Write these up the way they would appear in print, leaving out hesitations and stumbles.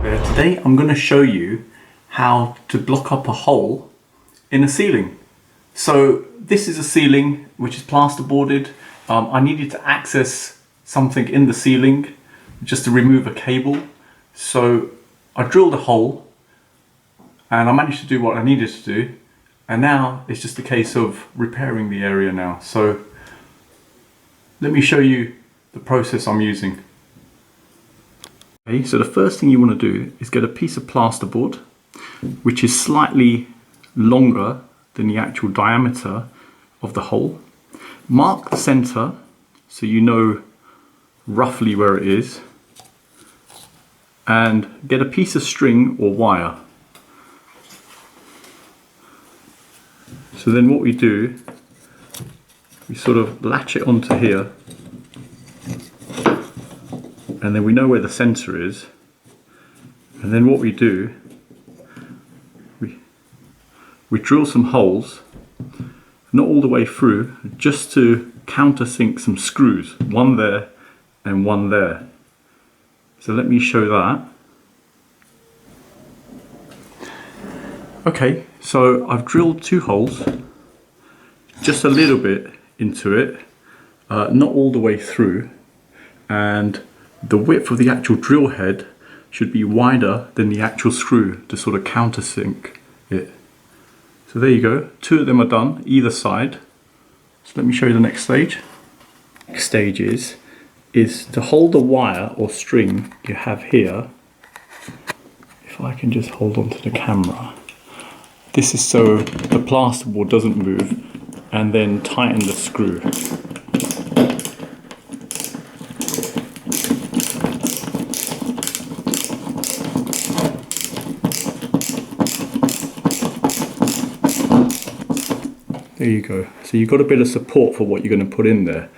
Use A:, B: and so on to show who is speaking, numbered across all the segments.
A: Today I'm going to show you how to block up a hole in a ceiling. So this is a ceiling which is plasterboarded. I needed to access something in the ceiling just to remove a cable. So I drilled a hole and I managed to do what I needed to do, and now it's just a case of repairing the area now. So let me show you the process I'm using. Okay, so the first thing you want to do is get a piece of plasterboard which is slightly longer than the actual diameter of the hole. Mark the center so you know roughly where it is, and get a piece of string or wire. So then what we do, we sort of latch it onto here, and then we know where the center is, and then what we do, we drill some holes, not all the way through, just to countersink some screws, one there and one there. So let me show that. Okay, so I've drilled 2 holes, just a little bit into it, not all the way through, and the width of the actual drill head should be wider than the actual screw to sort of countersink it. So there you go, 2 of them are done, either side. So let me show you the next stage. Next stage is to hold the wire or string you have here. If I can just hold on to the camera. This is so the plasterboard doesn't move, and then tighten the screw. There you go. So you've got a bit of support for what you're going to put in there.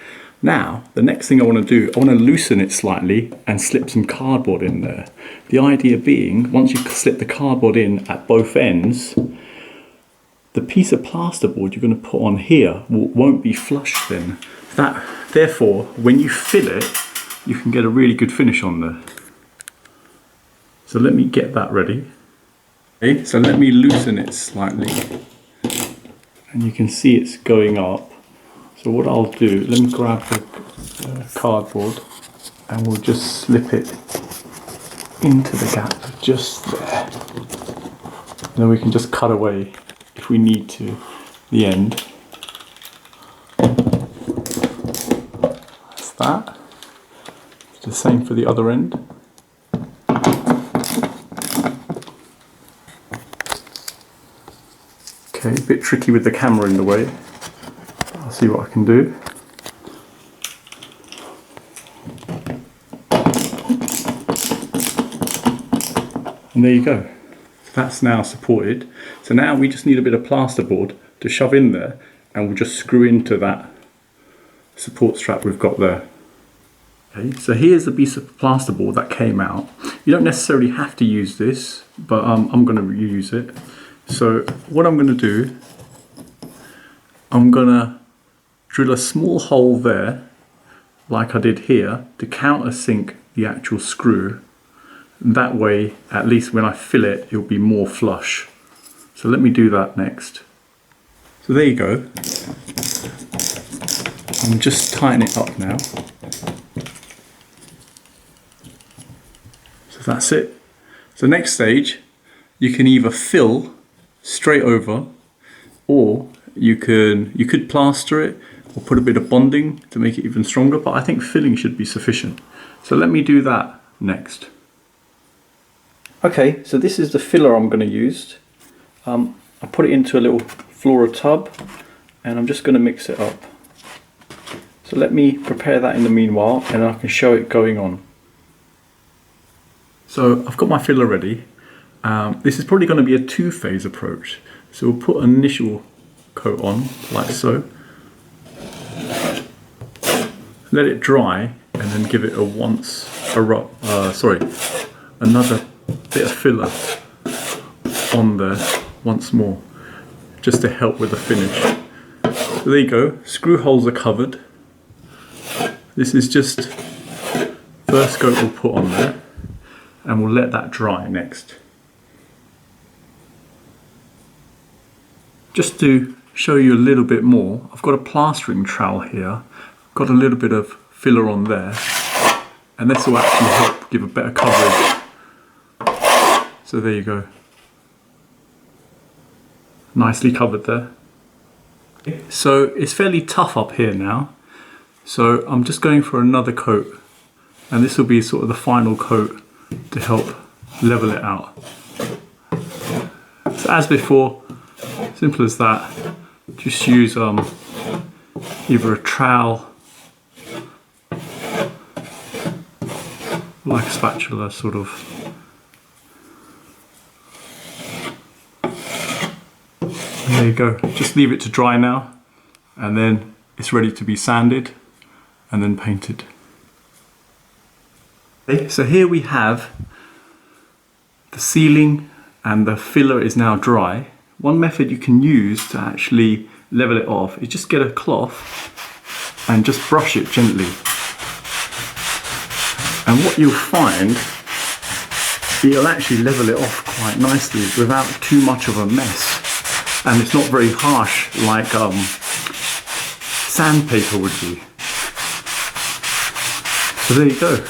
A: Now, the next thing I want to do, I want to loosen it slightly and slip some cardboard in there. The idea being, once you slip the cardboard in at both ends, the piece of plasterboard you're going to put on here won't be flush then. Therefore, when you fill it, you can get a really good finish on there. So let me get that ready. Okay, so let me loosen it slightly. And you can see it's going up. So what I'll do, let me grab the cardboard and we'll just slip it into the gap just there. And then we can just cut away if we need to the end. That's that. It's the same for the other end. Okay, a bit tricky with the camera in the way. I'll see what I can do. And there you go. That's now supported. So now we just need a bit of plasterboard to shove in there, and we'll just screw into that support strap we've got there. Okay, so here's the piece of plasterboard that came out. You don't necessarily have to use this, but I'm going to use it. So what I'm going to do, I'm going to drill a small hole there, like I did here, to countersink the actual screw. And that way, at least when I fill it, it'll be more flush. So let me do that next. So there you go. I'm just tightening it up now. So that's it. So next stage, you can either fill straight over, or you could plaster it or put a bit of bonding to make it even stronger, but I think filling should be sufficient. So let me do that next. Okay, so this is the filler I'm going to use. I put it into a little Flora tub and I'm just going to mix it up. So let me prepare that in the meanwhile, and I can show it going on. So I've got my filler ready. This is probably going to be a 2-phase approach. So we'll put an initial coat on, like so. Let it dry, and then give it another bit of filler on there once more, just to help with the finish. So there you go, screw holes are covered. This is just first coat we'll put on there. and we'll let that dry next. Just to show you a little bit more, I've got a plastering trowel here, got a little bit of filler on there, and this will actually help give a better coverage. So there you go. Nicely covered there. So it's fairly tough up here now, so I'm just going for another coat, and this will be sort of the final coat to help level it out. So as before, simple as that. Just use either a trowel, like a spatula sort of. And there you go. Just leave it to dry now, and then it's ready to be sanded and then painted. Okay, so here we have the ceiling and the filler is now dry. One method you can use to actually level it off is just get a cloth and just brush it gently. And what you'll find, it'll actually level it off quite nicely without too much of a mess. And it's not very harsh like sandpaper would be. So there you go.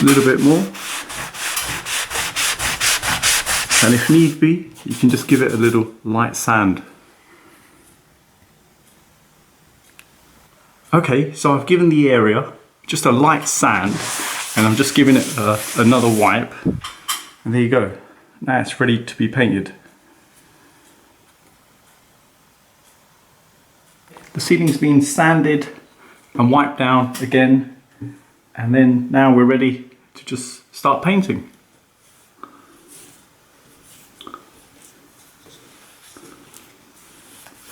A: A little bit more. And if need be, you can just give it a little light sand. Okay, so I've given the area just a light sand, and I'm just giving it another wipe, and there you go. Now it's ready to be painted. The ceiling's been sanded and wiped down again, and then now we're ready to just start painting.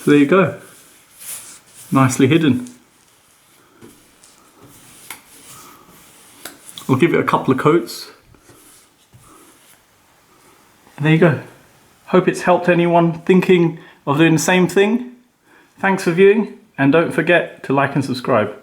A: So there you go, nicely hidden. I'll give it a couple of coats. And there you go. Hope it's helped anyone thinking of doing the same thing. Thanks for viewing, and don't forget to like and subscribe.